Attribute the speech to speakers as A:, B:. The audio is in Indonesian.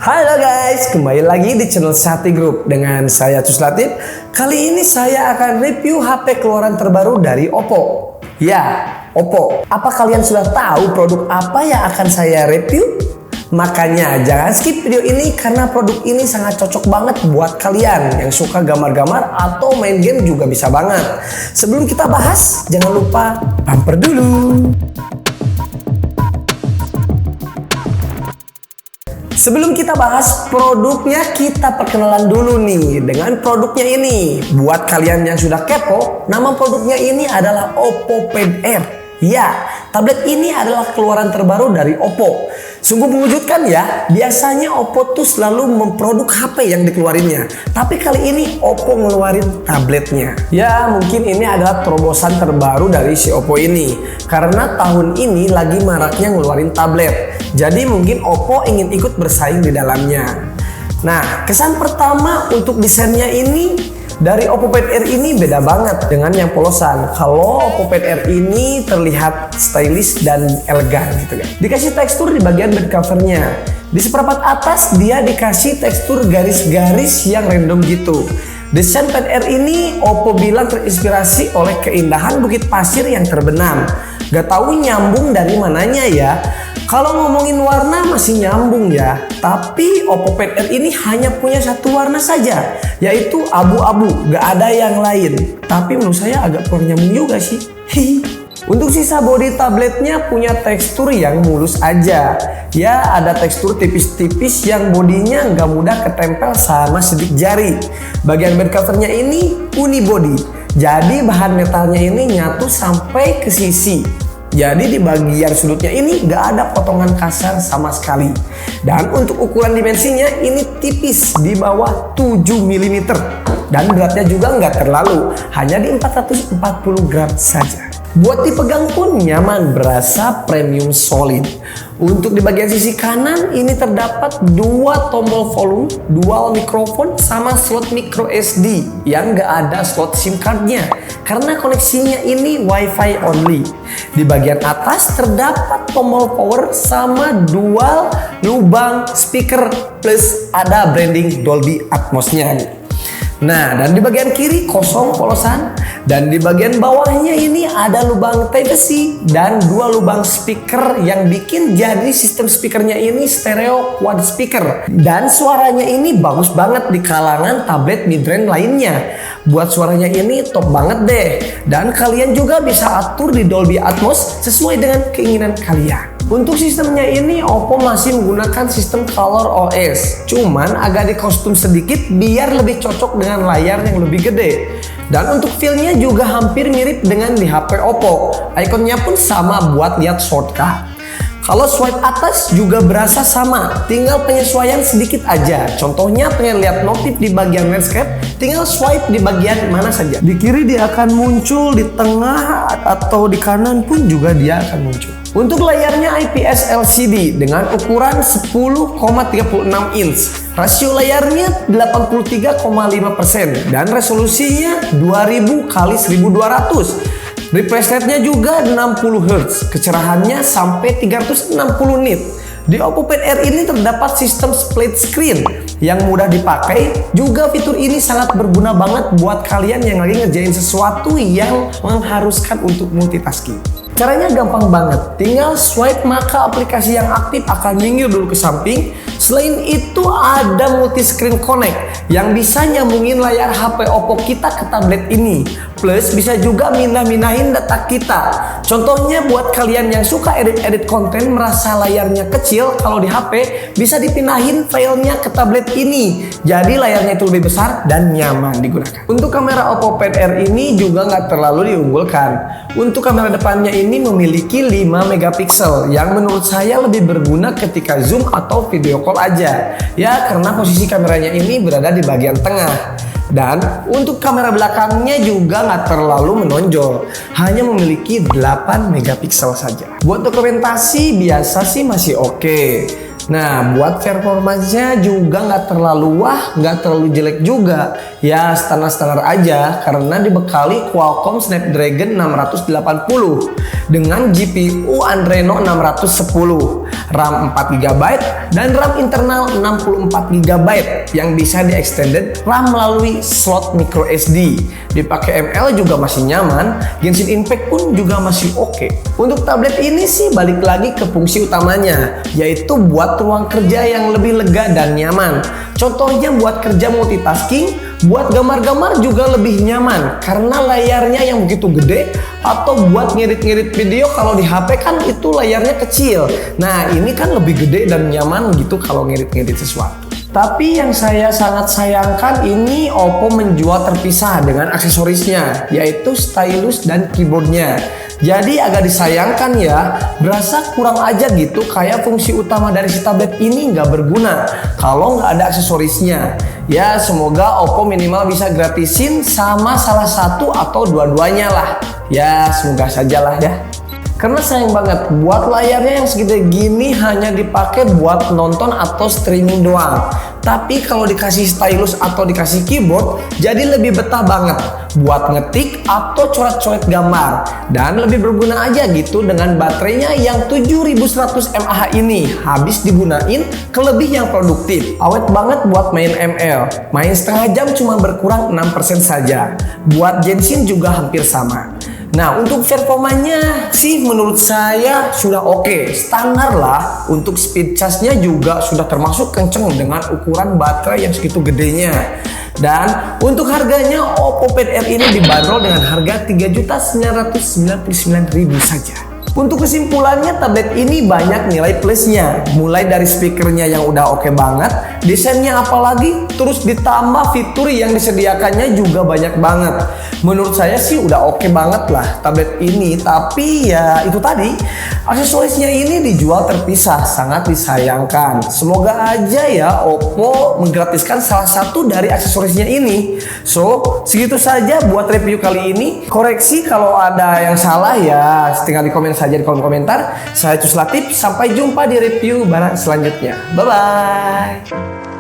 A: Halo guys, kembali lagi di channel Sati Group dengan saya Cus Latif. Kali ini saya akan review HP keluaran terbaru dari Oppo. Ya, Oppo. Apa kalian sudah tahu produk apa yang akan saya review? Makanya jangan skip video ini karena produk ini sangat cocok banget buat kalian yang suka gambar-gambar atau main game juga bisa banget. Sebelum kita bahas, jangan lupa bumper dulu. Sebelum kita bahas produknya, kita perkenalan dulu nih dengan produknya ini. Buat kalian yang sudah kepo, nama produknya ini adalah Oppo Pad Air. Ya, tablet ini adalah keluaran terbaru dari Oppo. Sungguh mengejutkan ya, biasanya Oppo tuh selalu memproduk HP yang dikeluarinnya. Tapi kali ini Oppo ngeluarin tabletnya. Ya, mungkin ini adalah terobosan terbaru dari si Oppo ini. Karena tahun ini lagi maraknya ngeluarin tablet. Jadi mungkin Oppo ingin ikut bersaing di dalamnya. Nah, kesan pertama untuk desainnya ini, dari Oppo Pad Air ini beda banget dengan yang polosan. Kalau Oppo Pad Air ini terlihat stylish dan elegan gitu kan. Dikasih tekstur di bagian back covernya. Di seperempat atas dia dikasih tekstur garis-garis yang random gitu. Desain Pad Air ini Oppo bilang terinspirasi oleh keindahan bukit pasir yang terbenam. Gak tahu nyambung dari mananya ya. Kalau ngomongin warna masih nyambung ya, tapi Oppo Pad Air ini hanya punya satu warna saja, yaitu abu-abu, gak ada yang lain. Tapi menurut saya agak kurang nyambung juga sih. Untuk sisa bodi tabletnya punya tekstur yang mulus aja. Ya, ada tekstur tipis-tipis yang bodinya nggak mudah ketempel sama sidik jari. Bagian back covernya ini unibody, jadi bahan metalnya ini nyatu sampai ke sisi. Jadi di bagian sudutnya ini nggak ada potongan kasar sama sekali. Dan untuk ukuran dimensinya ini tipis di bawah 7 mm. Dan beratnya juga nggak terlalu, hanya di 440 gram saja. Buat dipegang pun nyaman, berasa premium solid. Untuk di bagian sisi kanan ini terdapat dua tombol volume, dual mikrofon, sama slot micro SD yang nggak ada slot SIM cardnya karena koneksinya ini WiFi only. Di bagian atas terdapat tombol power sama dual lubang speaker plus ada branding Dolby Atmos-nya. Nah, dan di bagian kiri kosong polosan, dan di bagian bawahnya ini ada lubang Type-C dan dua lubang speaker yang bikin jadi sistem speakernya ini stereo quad speaker. Dan suaranya ini bagus banget di kalangan tablet mid-range lainnya. Buat suaranya ini top banget deh. Dan kalian juga bisa atur di Dolby Atmos sesuai dengan keinginan kalian. Untuk sistemnya ini Oppo masih menggunakan sistem Color OS, cuman agak dikostum sedikit biar lebih cocok dengan layar yang lebih gede. Dan untuk feel-nya juga hampir mirip dengan di HP Oppo. Ikonnya pun sama buat lihat shortcut. Kalau swipe atas juga berasa sama, tinggal penyesuaian sedikit aja. Contohnya pengen lihat notif di bagian landscape, tinggal swipe di bagian mana saja. Di kiri dia akan muncul, di tengah atau di kanan pun juga dia akan muncul. Untuk layarnya IPS LCD dengan ukuran 10,36 inch. Rasio layarnya 83,5% dan resolusinya 2000 x 1200. Refresh rate-nya juga 60 Hz, kecerahannya sampai 360 nit. Di Oppo Pad Air ini terdapat sistem split screen yang mudah dipakai. Juga fitur ini sangat berguna banget buat kalian yang lagi ngerjain sesuatu yang mengharuskan untuk multitasking. Caranya gampang banget, tinggal swipe maka aplikasi yang aktif akan minggir dulu ke samping. Selain itu ada multi screen connect yang bisa nyambungin layar HP Oppo kita ke tablet ini. Plus bisa juga mindah-mindahin data kita. Contohnya buat kalian yang suka edit-edit konten merasa layarnya kecil, kalau di HP bisa dipindahin filenya ke tablet ini. Jadi layarnya itu lebih besar dan nyaman digunakan. Untuk kamera Oppo Pad Air ini juga nggak terlalu diunggulkan. Untuk kamera depannya ini memiliki 5 megapiksel yang menurut saya lebih berguna ketika zoom atau video call aja. Ya karena posisi kameranya ini berada di bagian tengah. Dan untuk kamera belakangnya juga nggak terlalu menonjol, hanya memiliki 8 megapiksel saja. Buat dokumentasi biasa sih masih oke. Nah, buat performanya juga nggak terlalu wah, nggak terlalu jelek juga. Ya, standar-standar aja karena dibekali Qualcomm Snapdragon 680 dengan GPU Adreno 610. RAM 4 GB, dan RAM internal 64 GB yang bisa di-extended RAM melalui slot micro SD. Dipakai ML juga masih nyaman, Genshin Impact pun juga masih oke. Untuk tablet ini sih balik lagi ke fungsi utamanya, yaitu buat ruang kerja yang lebih lega dan nyaman. Contohnya buat kerja multitasking, buat gambar-gambar juga lebih nyaman karena layarnya yang begitu gede, atau buat ngedit-ngedit video kalau di HP kan itu layarnya kecil. Nah ini kan lebih gede dan nyaman gitu kalau ngedit-ngedit sesuatu. Tapi yang saya sangat sayangkan ini Oppo menjual terpisah dengan aksesorisnya, yaitu stylus dan keyboardnya. Jadi agak disayangkan ya, berasa kurang aja gitu, kayak fungsi utama dari si tablet ini nggak berguna kalau nggak ada aksesorisnya. Ya semoga Oppo minimal bisa gratisin sama salah satu atau dua-duanya lah. Ya semoga sajalah ya. Karena sayang banget, buat layarnya yang segede gini hanya dipakai buat nonton atau streaming doang. Tapi kalau dikasih stylus atau dikasih keyboard, jadi lebih betah banget buat ngetik atau coret-coret gambar. Dan lebih berguna aja gitu dengan baterainya yang 7100 mAh ini. Habis digunain ke lebih yang produktif. Awet banget buat main ML. Main setengah jam cuma berkurang 6% saja. Buat Genshin juga hampir sama. Nah untuk performanya sih menurut saya sudah oke, standar lah. Untuk speed charge-nya juga sudah termasuk kenceng dengan ukuran baterai yang segitu gedenya. Dan untuk harganya Oppo Pad Air ini dibanderol dengan harga Rp3.999.000 saja. Untuk kesimpulannya, tablet ini banyak nilai plusnya. Mulai dari speakernya yang udah oke banget, desainnya apalagi, terus ditambah fitur yang disediakannya juga banyak banget. Menurut saya sih udah oke banget lah tablet ini. Tapi ya itu tadi, aksesorisnya ini dijual terpisah, sangat disayangkan. Semoga aja ya Oppo menggratiskan salah satu dari aksesorisnya ini. So, segitu saja buat review kali ini. Koreksi kalau ada yang salah ya, tinggal di komen saja di kolom komentar. Saya Cus Latif, sampai jumpa di review barang selanjutnya. Bye bye.